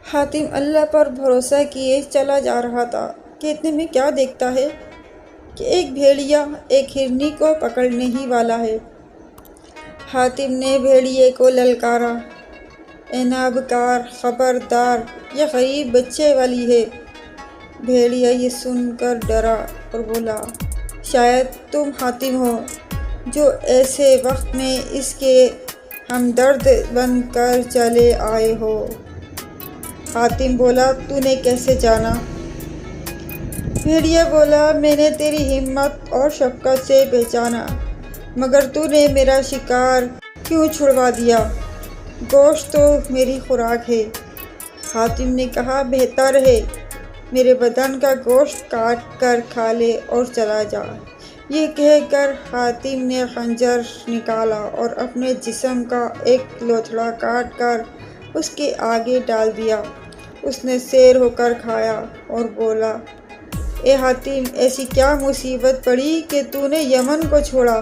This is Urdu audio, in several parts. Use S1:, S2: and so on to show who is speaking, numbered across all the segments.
S1: حاتم اللہ پر بھروسہ کیے چلا جا رہا تھا کہ اتنے میں کیا دیکھتا ہے کہ ایک بھیڑیا ایک ہرنی کو پکڑنے ہی والا ہے۔ حاتم نے بھیڑیے کو للکارا، اے نابکار، خبردار، یہ غریب بچے والی ہے۔ بھیڑیا یہ سن کر ڈرا اور بولا، شاید تم حاتم ہو جو ایسے وقت میں اس کے ہمدرد بن کر چلے آئے ہو۔ حاتم بولا، تو نے کیسے جانا؟ بھیڑیا بولا، میں نے تیری ہمت اور شفقت سے پہچانا، مگر تو نے میرا شکار کیوں چھڑوا دیا؟ گوشت تو میری خوراک ہے۔ حاتم نے کہا، بہتر ہے میرے بدن کا گوشت کاٹ کر کھا لے اور چلا جا۔ یہ کہہ کر حاتم نے خنجر نکالا اور اپنے جسم کا ایک لوتھڑا کاٹ کر اس کے آگے ڈال دیا۔ اس نے سیر ہو کر کھایا اور بولا، اے حاتم، ایسی کیا مصیبت پڑی کہ تو نے یمن کو چھوڑا؟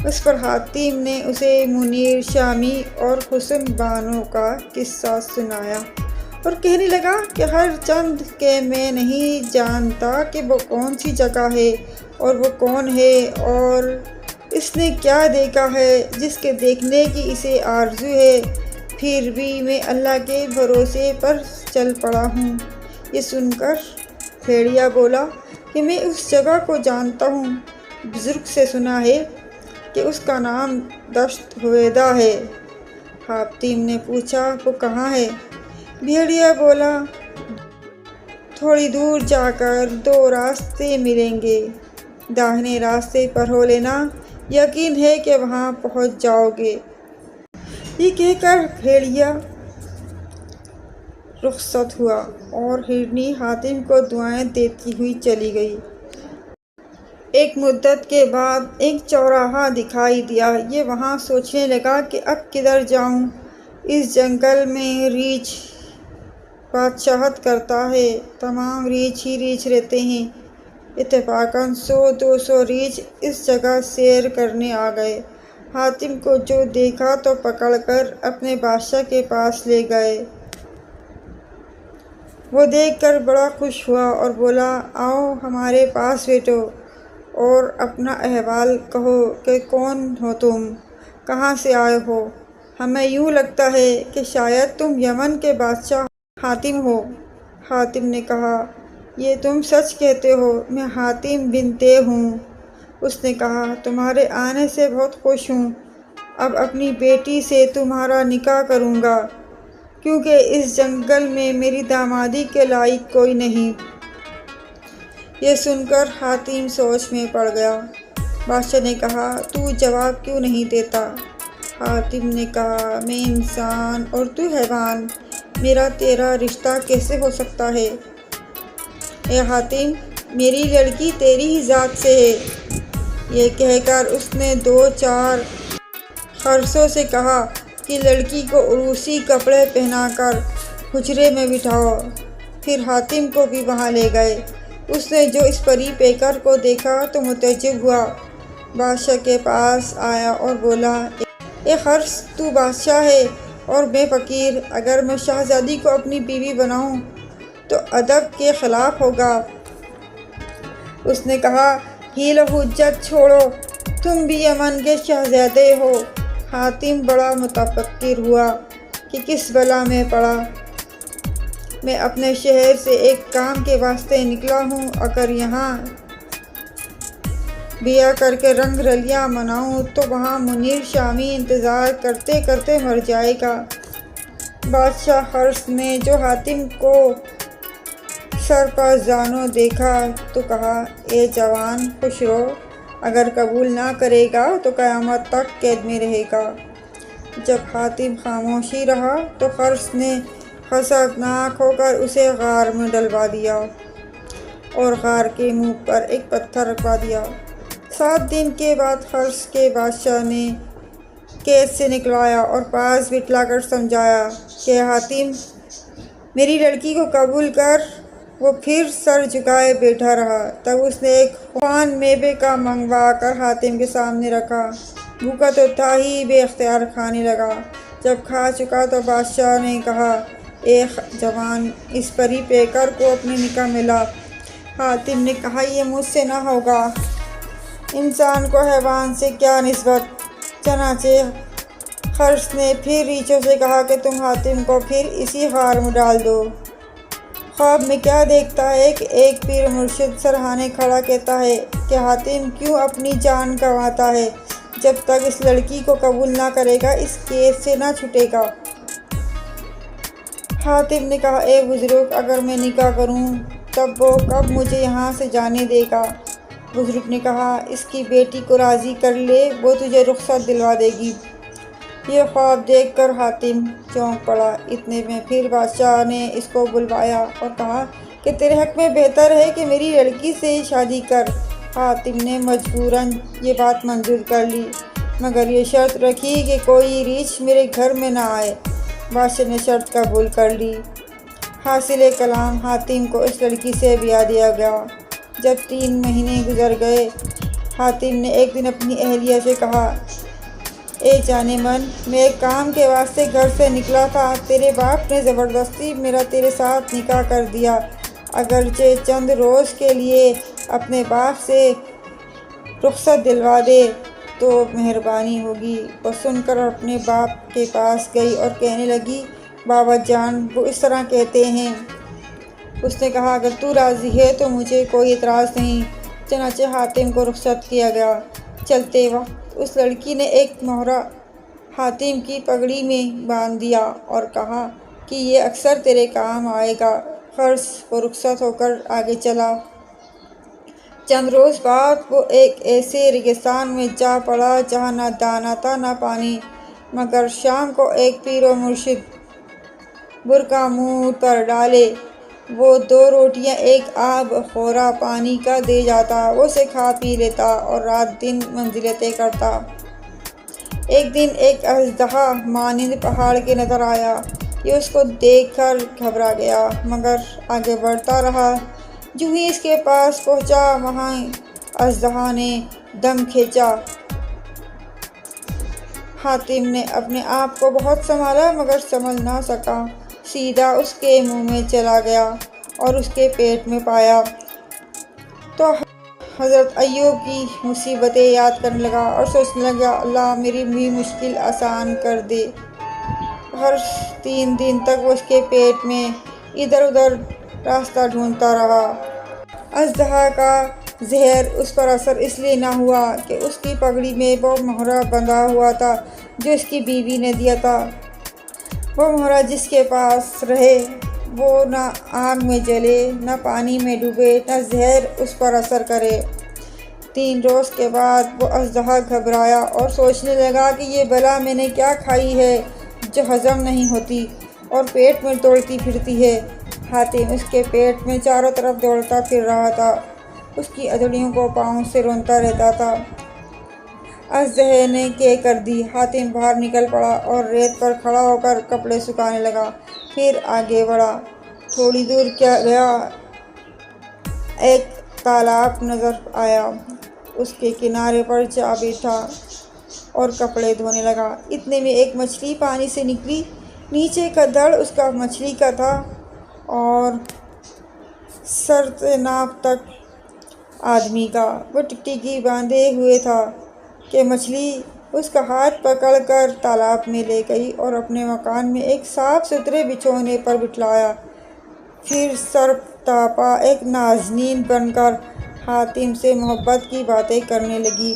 S1: اس پر حاتم نے اسے منیر شامی اور حسن بانو کا قصہ سنایا اور کہنے لگا کہ ہر چند کہ میں نہیں جانتا کہ وہ کون سی جگہ ہے اور وہ کون ہے اور اس نے کیا دیکھا ہے جس کے دیکھنے کی اسے آرزو ہے، پھر بھی میں اللہ کے بھروسے پر چل پڑا ہوں۔ یہ سن کر بھیڑیا بولا کہ میں اس جگہ کو جانتا ہوں، بزرگ سے سنا ہے کہ اس کا نام دشت ہویدا ہے۔ حاتم نے پوچھا، وہ کہاں ہے؟ بھیڑیا بولا، تھوڑی دور جا کر دو راستے ملیں گے، داہنے راستے پر ہو لینا، یقین ہے کہ وہاں پہنچ جاؤ گے۔ یہ کہہ کر بھیڑیا رخصت ہوا اور ہرنی حاتم کو دعائیں دیتی ہوئی چلی گئی۔ ایک مدت کے بعد ایک چوراہا دکھائی دیا۔ یہ وہاں سوچنے لگا کہ اب کدھر جاؤں؟ اس جنگل میں ریچھ بادشاہت کرتا ہے، تمام ریچھ ہی ریچھ رہتے ہیں۔ اتفاقاً 100-200 ریچھ اس جگہ سیر کرنے آ گئے۔ حاتم کو جو دیکھا تو پکڑ کر اپنے بادشاہ کے پاس لے گئے۔ وہ دیکھ کر بڑا خوش ہوا اور بولا، آؤ ہمارے پاس بیٹھو اور اپنا احوال کہو کہ کون ہو تم، کہاں سے آئے ہو؟ ہمیں یوں لگتا ہے کہ شاید تم یمن کے بادشاہ حاتم ہو۔ حاتم نے کہا، یہ تم سچ کہتے ہو، میں حاتم بن طے ہوں۔ اس نے کہا، تمہارے آنے سے بہت خوش ہوں، اب اپنی بیٹی سے تمہارا نکاح کروں گا، کیونکہ اس جنگل میں میری دامادی کے لائق کوئی نہیں۔ یہ سن کر حاتم سوچ میں پڑ گیا۔ بادشاہ نے کہا، تو جواب کیوں نہیں دیتا؟ حاتم نے کہا، میں انسان اور تو حیوان، میرا تیرا رشتہ کیسے ہو سکتا ہے؟ اے حاتم، میری لڑکی تیری ہی ذات سے ہے۔ یہ کہہ کر اس نے 2-4 خرسوں سے کہا کہ لڑکی کو عروسی کپڑے پہنا کر حجرے میں بٹھاؤ۔ پھر حاتم کو بھی وہاں لے گئے۔ اس نے جو اس پری پیکر کو دیکھا تو متعجب ہوا، بادشاہ کے پاس آیا اور بولا، اے خرس، تو بادشاہ ہے اور میں فقیر، اگر میں شہزادی کو اپنی بیوی بناؤں تو ادب کے خلاف ہوگا۔ اس نے کہا، حیل و حجت چھوڑو، تم بھی یمن کے شہزادے ہو۔ حاتم بڑا متفکر ہوا کہ کس بلا میں پڑا۔ میں اپنے شہر سے ایک کام کے واسطے نکلا ہوں، اگر یہاں بیاہ کر کے رنگ رلیاں مناؤں تو وہاں منیر شامی انتظار کرتے کرتے مر جائے گا۔ بادشاہ خرس نے جو حاتم کو سرپازانو دیکھا تو کہا، اے جوان، خوش رہو، اگر قبول نہ کرے گا تو قیامت تک قید میں رہے گا۔ جب حاتم خاموشی رہا تو خرس نے غضبناک ہو کر اسے غار میں ڈلوا دیا اور غار کے منہ پر ایک پتھر رکھوا دیا۔ 7 دن کے بعد خرس کے بادشاہ نے قید سے نکلوایا اور پاس بٹھلا کر سمجھایا کہ حاتم، میری لڑکی کو قبول کر۔ وہ پھر سر جھکائے بیٹھا رہا۔ تب اس نے ایک خوان میوے کا منگوا کر حاتم کے سامنے رکھا۔ بھوکا تو تھا ہی، بے اختیار کھانے لگا۔ جب کھا چکا تو بادشاہ نے کہا، ایک جوان اس پری پیکر کو اپنے نکاح میں لا۔ حاتم نے کہا یہ مجھ سے نہ ہوگا، انسان کو حیوان سے کیا نسبت۔ چنانچہ خرس نے پھر ریچھوں سے کہا کہ تم حاتم کو پھر اسی غار میں ڈال دو۔ خواب میں کیا دیکھتا ہے کہ ایک پیر مرشد سرہانے کھڑا کہتا ہے کہ حاتم کیوں اپنی جان گنواتا ہے، جب تک اس لڑکی کو قبول نہ کرے گا اس قید سے نہ چھوٹے گا۔ حاتم نے کہا اے بزرگ، اگر میں نکاح کروں تب وہ کب مجھے یہاں سے جانے دے گا؟ بزرگ نے کہا اس کی بیٹی کو راضی کر لے، وہ تجھے رخصت دلوا دے گی۔ یہ خواب دیکھ کر حاتم چونک پڑا۔ اتنے میں پھر بادشاہ نے اس کو بلوایا اور کہا کہ تیرے حق میں بہتر ہے کہ میری لڑکی سے شادی کر۔ حاتم نے مجبوراً یہ بات منظور کر لی، مگر یہ شرط رکھی کہ کوئی ریچھ میرے گھر میں نہ آئے۔ بادشاہ نے شرط قبول کر لی۔ حاصل کلام حاتم کو اس لڑکی سے بیاہ دیا گیا۔ جب 3 مہینے گزر گئے، حاتم نے ایک دن اپنی اہلیہ سے کہا اے جانے من، میں ایک کام کے واسطے گھر سے نکلا تھا، تیرے باپ نے زبردستی میرا تیرے ساتھ نکاح کر دیا۔ اگرچہ چند روز کے لیے اپنے باپ سے رخصت دلوا دے تو مہربانی ہوگی۔ وہ سن کر اپنے باپ کے پاس گئی اور کہنے لگی بابا جان، وہ اس طرح کہتے ہیں۔ اس نے کہا اگر تو راضی ہے تو مجھے کوئی اعتراض نہیں۔ چنانچہ حاتم کو رخصت کیا گیا۔ چلتے وقت اس لڑکی نے ایک مہرہ حاتم کی پگڑی میں باندھ دیا اور کہا کہ یہ اکثر تیرے کام آئے گا۔ خرس کو رخصت ہو کر آگے چلا۔ چند روز بعد وہ ایک ایسے ریگستان میں جا پڑا جہاں نہ دانہ تھا نہ پانی، مگر شام کو ایک پیر و مرشد برقع منہ پر ڈالے وہ 2 روٹیاں ایک آب خورا پانی کا دے جاتا، وہ اسے کھا پی لیتا اور رات دن منزلیں طے کرتا۔ ایک دن ایک اژدہا مانند پہاڑ کے نظر آیا۔ یہ اس کو دیکھ کر گھبرا گیا، مگر آگے بڑھتا رہا۔ جو ہی اس کے پاس پہنچا وہاں اژدہا نے دم کھینچا۔ حاتم نے اپنے آپ کو بہت سنبھالا مگر سنبھل نہ سکا، سیدھا اس کے منہ میں چلا گیا اور اس کے پیٹ میں پایا۔ تو حضرت ایوب کی مصیبتیں یاد کرنے لگا اور سوچنے لگا اللہ میری بھی مشکل آسان کر دے۔ ہر 3 دن تک وہ اس کے پیٹ میں ادھر ادھر راستہ ڈھونڈتا رہا۔ اژدہا کا زہر اس پر اثر اس لیے نہ ہوا کہ اس کی پگڑی میں وہ مہرہ بندھا ہوا تھا جو اس کی بیوی نے دیا تھا۔ وہ مہرہ جس کے پاس رہے وہ نہ آگ میں جلے، نہ پانی میں ڈوبے، نہ زہر اس پر اثر کرے۔ 3 روز کے بعد وہ اژدہا گھبرایا اور سوچنے لگا کہ یہ بلا میں نے کیا کھائی ہے جو ہضم نہیں ہوتی اور پیٹ میں دوڑتی پھرتی ہے۔ حاتم اس کے پیٹ میں چاروں طرف دوڑتا پھر رہا تھا، اس کی ادڑیوں کو پاؤں سے رونتا رہتا تھا۔ اژدہے نے کے کر دی۔ حاتم باہر نکل پڑا اور ریت پر کھڑا ہو کر کپڑے سکھانے لگا، پھر آگے بڑھا۔ تھوڑی دور گیا ایک تالاب نظر آیا، اس کے کنارے پر جا بیٹھا اور کپڑے دھونے لگا۔ اتنے میں ایک مچھلی پانی سے نکلی، نیچے کا دھڑ اس کا مچھلی کا تھا اور سر سے ناف تک آدمی کا۔ وہ ٹکٹکی باندھے ہوئے تھا کہ مچھلی اس کا ہاتھ پکڑ کر تالاب میں لے گئی اور اپنے مکان میں ایک صاف ستھرے بچھونے پر بٹھلایا۔ پھر سرتاپا ایک نازنین بن کر حاتم سے محبت کی باتیں کرنے لگی۔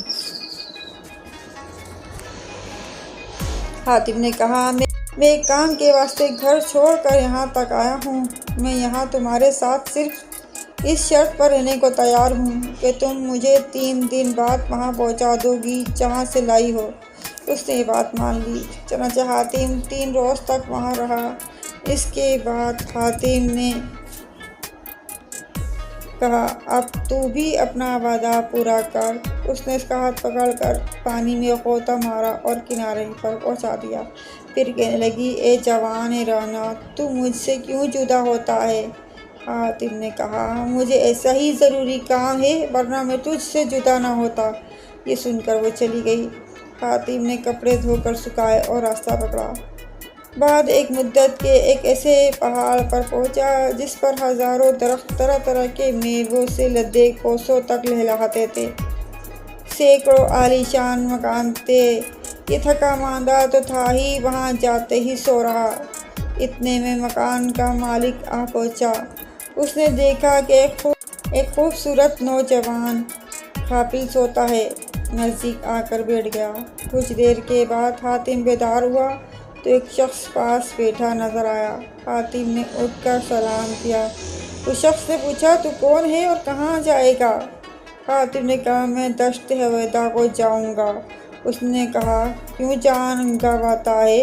S1: حاتم نے کہا میں ایک کام کے واسطے گھر چھوڑ کر یہاں تک آیا ہوں، میں یہاں تمہارے ساتھ صرف اس شرط پر رہنے کو تیار ہوں کہ تم مجھے 3 دن بعد وہاں پہنچا دو گی جہاں سے لائی ہو۔ اس نے یہ بات مان لی۔ چنانچہ حاتم 3 روز تک وہاں رہا۔ اس کے بعد حاتم نے کہا اب تو بھی اپنا وعدہ پورا کر۔ اس نے اس کا ہاتھ پکڑ کر پانی میں غوطہ مارا اور کنارے پر پہنچا دیا۔ پھر کہنے لگی اے جوان رانا، تو مجھ سے کیوں جدا ہوتا ہے؟ حاتم نے کہا مجھے ایسا ہی ضروری کام ہے ورنہ میں تجھ سے جدا نہ ہوتا۔ یہ سن کر وہ چلی گئی۔ حاتم نے کپڑے دھو کر سکھائے اور راستہ پکڑا۔ بعد ایک مدت کے ایک ایسے پہاڑ پر پہنچا جس پر ہزاروں درخت طرح طرح کے میووں سے لدے کوسوں تک لہلاتے تھے۔ سینکڑوں عالیشان مکان تھے۔ یہ تھکا ماندہ تو تھا ہی، وہاں جاتے ہی سو رہا۔ اتنے میں مکان کا مالک آ پہنچا۔ اس نے دیکھا کہ ایک خوبصورت نوجوان غافل سوتا ہے، نزدیک آ کر بیٹھ گیا۔ کچھ دیر کے بعد حاتم بیدار ہوا تو ایک شخص پاس بیٹھا نظر آیا۔ حاتم نے اٹھ کر سلام کیا۔ اس شخص نے پوچھا، تو کون ہے اور کہاں جائے گا؟ حاتم نے کہا، میں دشت حویدا کو جاؤں گا۔ اس نے کہا، کیوں جان گنواتا ہے؟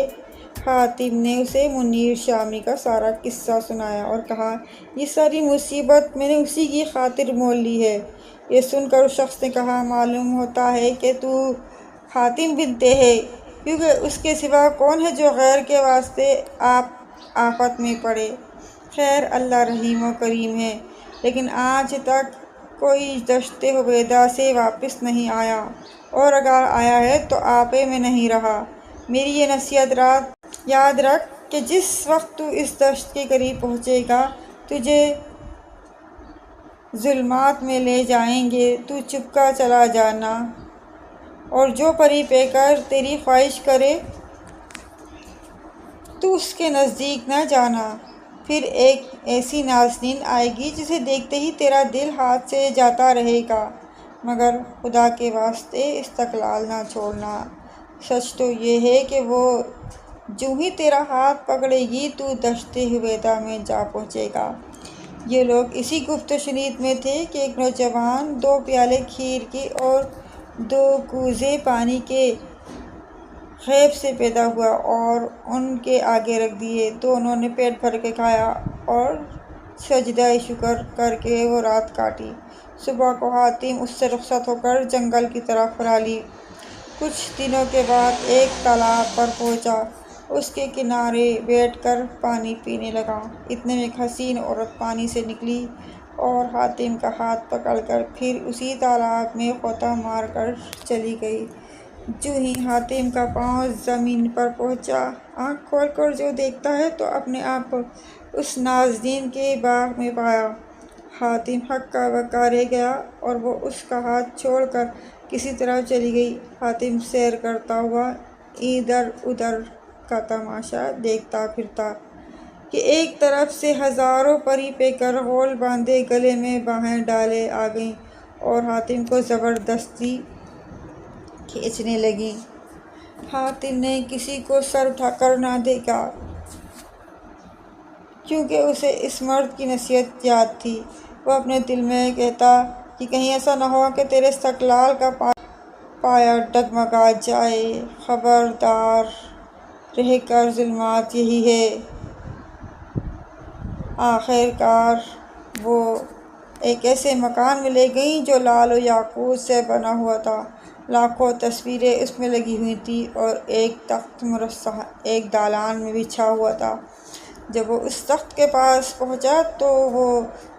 S1: حاتم نے اسے منیر شامی کا سارا قصہ سنایا اور کہا، یہ ساری مصیبت میں نے اسی کی خاطر مول لی ہے۔ یہ سن کر اس شخص نے کہا، معلوم ہوتا ہے کہ تو حاتم بن طے ہے، کیونکہ اس کے سوا کون ہے جو غیر کے واسطے آفت میں پڑے؟ خیر، اللہ رحیم و کریم ہے، لیکن آج تک کوئی دشت حویدا سے واپس نہیں آیا، اور اگر آیا ہے تو آپے میں نہیں رہا۔ میری یہ نصیحت یاد رکھ کہ جس وقت تو اس دشت کے قریب پہنچے گا، تجھے ظلمات میں لے جائیں گے۔ تو چپکا چلا جانا، اور جو پری پیکر تیری خواہش کرے تو اس کے نزدیک نہ جانا۔ پھر ایک ایسی نازنین آئے گی جسے دیکھتے ہی تیرا دل ہاتھ سے جاتا رہے گا، مگر خدا کے واسطے استقلال نہ چھوڑنا۔ سچ تو یہ ہے کہ وہ جوں ہی تیرا ہاتھ پکڑے گی تو دشت حویدا میں جا پہنچے گا۔ یہ لوگ اسی گفت و شنید میں تھے کہ ایک نوجوان 2 پیالے کھیر کے اور 2 کوزے پانی کے غیب سے پیدا ہوا اور ان کے آگے رکھ دیے۔ دونوں نے پیٹ بھر کے کھایا اور سجدہ شکر کر کے وہ رات کاٹی۔ صبح کو حاتم اس سے رخصت ہو کر جنگل کی طرف رالی۔ کچھ دنوں کے بعد ایک تالاب پر پہنچا۔ اس کے کنارے بیٹھ کر پانی پینے لگا۔ اتنے میں ایک حسین عورت پانی سے نکلی اور حاتم کا ہاتھ پکڑ کر پھر اسی تالاب میں غوطہ مار کر چلی گئی۔ جوں ہی حاتم کا پاؤں زمین پر پہنچا، آنکھ کھول کر جو دیکھتا ہے تو اپنے آپ کو اس نازنین کے باغ میں پایا۔ حاتم ہکا بکا رہ گیا اور وہ اس کا ہاتھ چھوڑ کر کسی طرف چلی گئی۔ حاتم سیر کرتا ہوا ادھر ادھر کا تماشا دیکھتا پھرتا کہ ایک طرف سے ہزاروں پری پیکر غول باندھے گلے میں باہیں ڈالے آ گئیں اور حاتم کو زبردستی کھینچنے لگیں۔ حاتم نے کسی کو سر اٹھا کر نہ دیکھا، کیونکہ اسے اس مرد کی نصیحت یاد تھی۔ وہ اپنے دل میں کہتا کہ کہیں ایسا نہ ہو کہ تیرے استقلال کا پایا ڈگمگا جائے۔ خبردار رہ کر ظلمات یہی ہے۔ آخر کار وہ ایک ایسے مکان میں لے گئیں جو لال و یاقوت سے بنا ہوا تھا۔ لاکھوں تصویریں اس میں لگی ہوئی تھیں اور ایک تخت مرصع ایک دالان میں بچھا ہوا تھا۔ جب وہ اس تخت کے پاس پہنچا تو وہ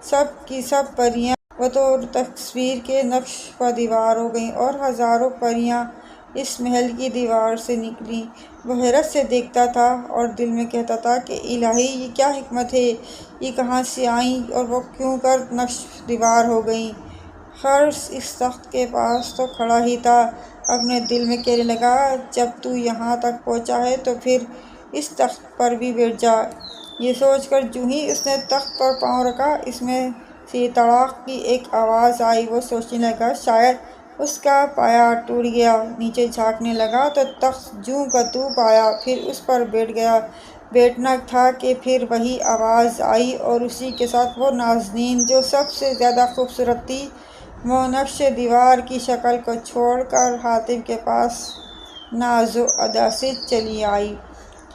S1: سب کی سب پریاں بطور تصویر کے نقش پہ دیوار ہو گئیں اور ہزاروں پریاں اس محل کی دیوار سے نکلیں۔ وہ حیرت سے دیکھتا تھا اور دل میں کہتا تھا کہ الہی، یہ کیا حکمت ہے؟ یہ کہاں سے آئیں اور وہ کیوں کر نقش دیوار ہو گئیں؟ خرس اس تخت کے پاس تو کھڑا ہی تھا، اپنے دل میں کہنے لگا، جب تو یہاں تک پہنچا ہے تو پھر اس تخت پر بھی بیٹھ جا۔ یہ سوچ کر جوں ہی اس نے تخت پر پاؤں رکھا، اس میں سے تڑاک کی ایک آواز آئی۔ وہ سوچنے لگا شاید اس کا پایا ٹوٹ گیا۔ نیچے جھانکنے لگا تو تخت جوں کا توں پایا، پھر اس پر بیٹھ گیا۔ بیٹھنا تھا کہ پھر وہی آواز آئی اور اسی کے ساتھ وہ نازنین جو سب سے زیادہ خوبصورت تھی، وہ نقش دیوار کی شکل کو چھوڑ کر حاتم کے پاس ناز و ادا سے چلی آئی۔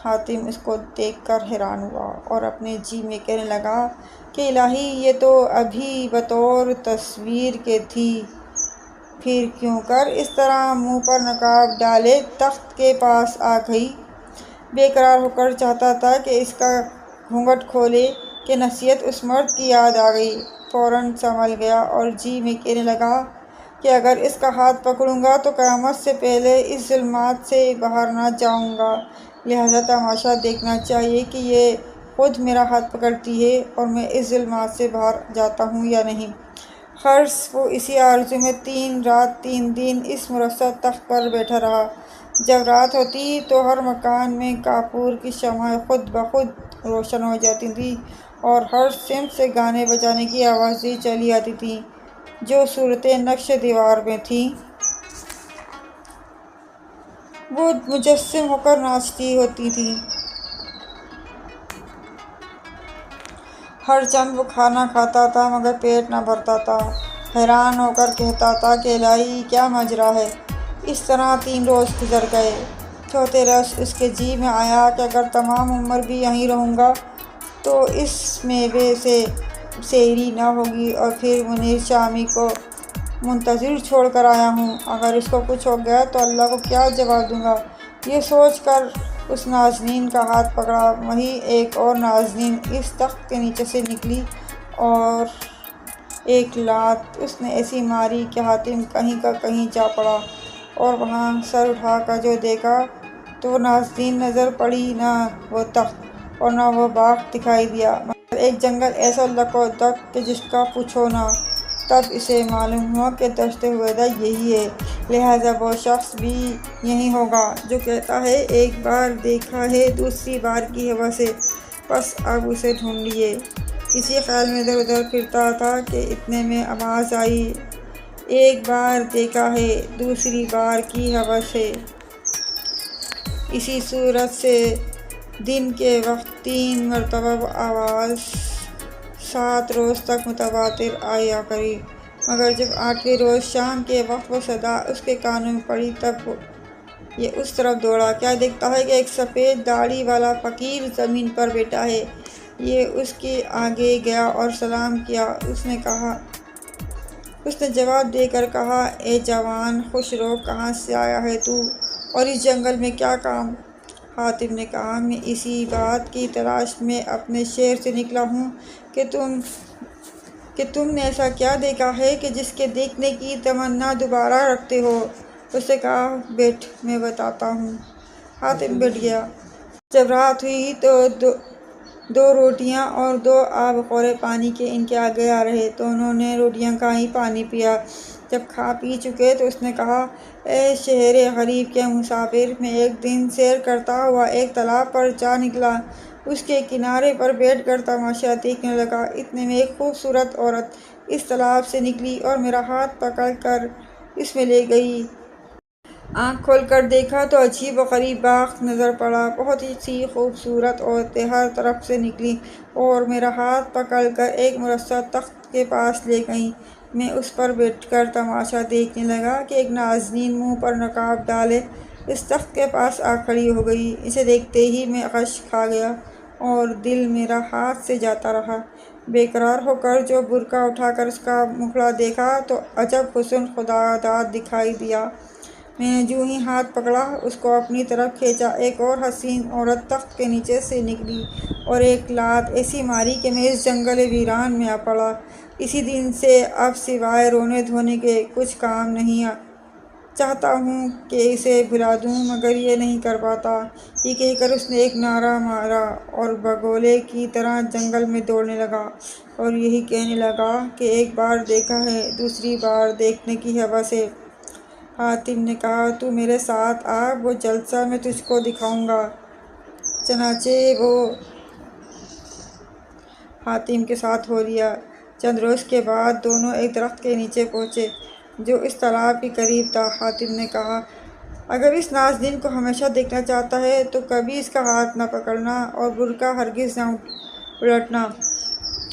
S1: حاتم اس کو دیکھ کر حیران ہوا اور اپنے جی میں کہنے لگا کہ الہی، یہ تو ابھی بطور تصویر کے تھی، پھر کیوں کر اس طرح منہ پر نقاب ڈالے تخت کے پاس آ گئی؟ بے قرار ہو کر چاہتا تھا کہ اس کا گھونگھٹ کھولے کہ نصیحت اس مرد کی یاد آ گئی۔ فوراً سنبھل گیا اور جی میں کہنے لگا کہ اگر اس کا ہاتھ پکڑوں گا تو قیامت سے پہلے اس ظلمات سے باہر نہ جاؤں گا۔ لہذا تماشا دیکھنا چاہیے کہ یہ خود میرا ہاتھ پکڑتی ہے اور میں اس ظلمات سے باہر جاتا ہوں یا نہیں۔ خرس وہ اسی آرزو میں 3 رات 3 دن اس مرصع تخت پر بیٹھا رہا۔ جب رات ہوتی تو ہر مکان میں کافور کی شمعیں خود بخود روشن ہو جاتی تھیں اور ہر سمت سے گانے بجانے کی آوازیں چلی آتی تھیں جو صورتیں نقش دیوار میں تھیں وہ مجسم ہو کر ناچتی ہوتی تھیں۔ ہر چند وہ کھانا کھاتا تھا مگر پیٹ نہ بھرتا تھا۔ حیران ہو کر کہتا تھا کہ الہی کیا ماجرا ہے۔ اس طرح 3 روز گزر گئے۔ چوتھے روز اس کے جی میں آیا کہ اگر تمام عمر بھی یہیں رہوں گا تو اس میوے سے سیری نہ ہوگی اور پھر منیر شامی کو منتظر چھوڑ کر آیا ہوں، اگر اس کو کچھ ہو گیا تو اللہ کو کیا جواب دوں گا۔ یہ سوچ کر اس نازنین کا ہاتھ پکڑا۔ وہیں ایک اور نازنین اس تخت کے نیچے سے نکلی اور ایک لات اس نے ایسی ماری کہ حاتم کہیں کا کہیں جا پڑا اور وہاں سر اٹھا کر جو دیکھا تو وہ نازنین نظر پڑی، نہ وہ تخت اور نہ وہ باغ دکھائی دیا مگر ایک جنگل ایسا لکودک کہ جس کا پوچھو نہ۔ تب اسے معلوم ہوا کہ دشت ہویدا یہی ہے، لہذا وہ شخص بھی یہی ہوگا جو کہتا ہے ایک بار دیکھا ہے دوسری بار کی ہوا سے، پس اب اسے ڈھونڈیے۔ اسی خیال میں ادھر ادھر پھرتا تھا کہ اتنے میں آواز آئی، ایک بار دیکھا ہے دوسری بار کی ہوا سے۔ اسی صورت سے دن کے وقت 3 مرتبہ وہ آواز 7 روز تک متواتر آیا کری، مگر جب 8ویں روز شام کے وقت وہ صدا اس کے کانوں میں پڑی تب یہ اس طرف دوڑا۔ کیا دیکھتا ہے کہ ایک سفید داڑھی والا فقیر زمین پر بیٹھا ہے۔ یہ اس کے آگے گیا اور سلام کیا۔ اس نے جواب دے کر کہا، اے جوان خوش رو، کہاں سے آیا ہے تو اور اس جنگل میں کیا کام؟ حاتم نے کہا، میں اسی بات کی تلاش میں اپنے شہر سے نکلا ہوں کہ تم نے ایسا کیا دیکھا ہے کہ جس کے دیکھنے کی تمنا دوبارہ رکھتے ہو؟ اس نے کہا، بیٹھ میں بتاتا ہوں۔ حاتم بیٹھ گیا۔ جب رات ہوئی تو 2 روٹیاں اور 2 آب خورے پانی کے ان کے آگے آ رہے تو انہوں نے روٹیاں کھائیں، پانی پیا۔ جب کھا پی چکے تو اس نے کہا، اے شہر غریب کے مسافر، میں ایک دن سیر کرتا ہوا ایک تالاب پر جا نکلا۔ اس کے کنارے پر بیٹھ کر تماشا دیکھنے لگا۔ اتنے میں ایک خوبصورت عورت اس تالاب سے نکلی اور میرا ہاتھ پکڑ کر اس میں لے گئی۔ آنکھ کھول کر دیکھا تو عجیب و غریب باغ نظر پڑا۔ بہت سی خوبصورت عورتیں ہر طرف سے نکلیں اور میرا ہاتھ پکڑ کر ایک مرصع تخت کے پاس لے گئیں۔ میں اس پر بیٹھ کر تماشا دیکھنے لگا کہ ایک نازنین منہ پر نقاب ڈالے اس تخت کے پاس آ کھڑی ہو گئی۔ اسے دیکھتے ہی میں غش کھا گیا اور دل میرا ہاتھ سے جاتا رہا۔ بے قرار ہو کر جو برقع اٹھا کر اس کا مکھڑا دیکھا تو عجب حسن خداداد دکھائی دیا۔ میں نے جو ہی ہاتھ پکڑا اس کو اپنی طرف کھینچا، ایک اور حسین عورت تخت کے نیچے سے نکلی اور ایک لات ایسی ماری کہ میں اس جنگل ویران میں آ پڑا۔ اسی دن سے اب سوائے رونے دھونے کے کچھ کام نہیں۔ چاہتا ہوں کہ اسے بھلا دوں مگر یہ نہیں کر پاتا۔ یہ کہہ کر اس نے ایک نعرہ مارا اور بگولے کی طرح جنگل میں دوڑنے لگا اور یہی کہنے لگا کہ ایک بار دیکھا ہے دوسری بار دیکھنے کی ہوا سے۔ حاتم نے کہا، تو میرے ساتھ آ، وہ جلسہ میں تجھ کو دکھاؤں گا۔ چنانچہ وہ حاتم کے ساتھ ہو لیا۔ چند روز کے بعد دونوں ایک درخت کے نیچے پہنچے جو اس تالاب کے قریب تھا۔ حاتم نے کہا، اگر اس نازنین کو ہمیشہ دیکھنا چاہتا ہے تو کبھی اس کا ہاتھ نہ پکڑنا اور برقع ہرگز نہ الٹنا۔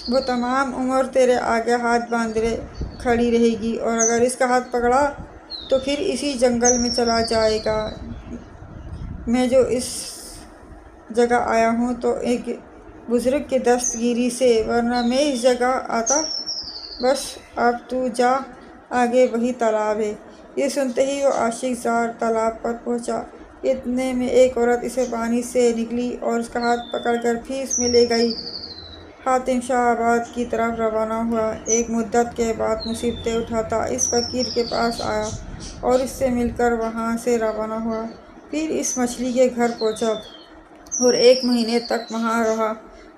S1: وہ تمام عمر تیرے آگے ہاتھ باندھے کھڑی رہے گی اور اگر اس کا ہاتھ پکڑا تو پھر اسی جنگل میں چلا جائے گا۔ میں جو اس جگہ آیا ہوں تو ایک بزرگ کی دستگیری سے، ورنہ میں اس جگہ آتا۔ بس اب تو جا، آگے وہی تالاب ہے۔ یہ سنتے ہی وہ عاشق زار تالاب پر پہنچا۔ اتنے میں ایک عورت اسے پانی سے نکلی اور اس کا ہاتھ پکڑ کر پھر اس میں لے گئی۔ حاتم شاہ آباد کی طرف روانہ ہوا۔ ایک مدت کے بعد مصیبتیں اٹھاتا اس فقیر کے پاس آیا اور اس سے مل کر وہاں سے روانہ ہوا۔ پھر اس مچھلی کے گھر پہنچا۔ اور 1 مہینے تک وہاں رہا۔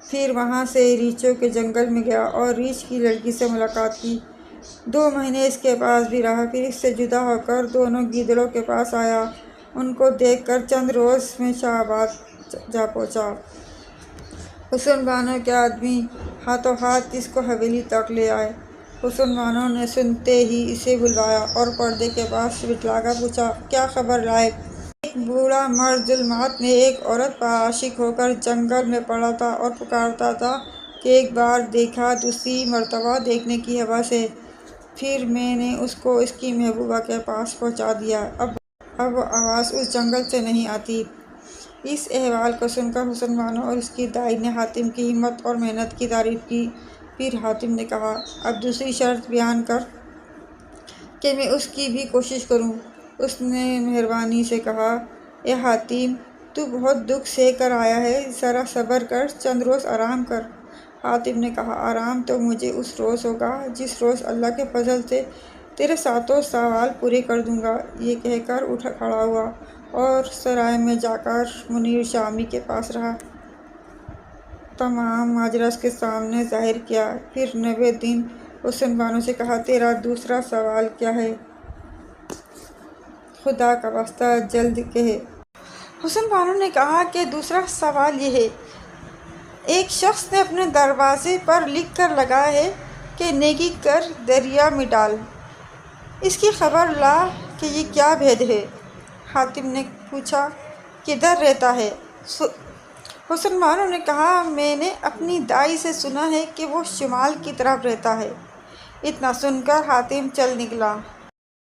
S1: پھر وہاں سے ریچھوں کے جنگل میں گیا اور ریچھ کی لڑکی سے ملاقات کی۔ 2 مہینے اس کے پاس بھی رہا، پھر اس سے جدا ہو کر دونوں گیدڑوں کے پاس آیا۔ ان کو دیکھ کر چند روز میں شاہ آباد جا پہنچا۔ حسن بانو کے آدمی ہاتھوں ہاتھ اس کو حویلی تک لے آئے۔ حسن بانو نے سنتے ہی اسے بلوایا اور پردے کے پاس بٹھلا کر پوچھا، کیا خبر لائے؟ ایک بوڑھا مرد ظلمات میں ایک عورت پر عاشق ہو کر جنگل میں پڑا تھا اور پکارتا تھا کہ ایک بار دیکھا، دوسری مرتبہ دیکھنے کی ہوس ہے۔ پھر میں نے اس کو اس کی محبوبہ کے پاس پہنچا دیا۔ اب وہ آواز اس جنگل سے نہیں آتی۔ اس احوال کو سن کر حسن بانو اور اس کی دائی نے حاتم کی ہمت اور محنت کی تعریف کی۔ پھر حاتم نے کہا، اب دوسری شرط بیان کر کہ میں اس کی بھی کوشش کروں۔ اس نے مہربانی سے کہا، اے حاتم، تو بہت دکھ سہ کر آیا ہے، ذرا صبر کر، چند روز آرام کر۔ حاتم نے کہا، آرام تو مجھے اس روز ہوگا جس روز اللہ کے فضل سے تیرے 7 سوال پورے کر دوں گا۔ یہ کہہ کر اٹھ کھڑا ہوا اور سرائے میں جا کر منیر شامی کے پاس رہا۔ تمام ماجرا اس کے سامنے ظاہر کیا۔ پھر 90 دن حسن بانو سے کہا، تیرا دوسرا سوال کیا ہے؟ خدا کا واسطہ جلد کہہ۔ حسن بانو نے کہا کہ دوسرا سوال یہ ہے، ایک شخص نے اپنے دروازے پر لکھ کر لگایا ہے کہ نیکی کر دریا میں ڈال، اس کی خبر لا کہ یہ کیا بھید ہے؟ حاتم نے پوچھا، کدھر رہتا ہے؟ حسن بانو نے کہا، میں نے اپنی دائی سے سنا ہے کہ وہ شمال کی طرف رہتا ہے۔ اتنا سن کر حاتم چل نکلا۔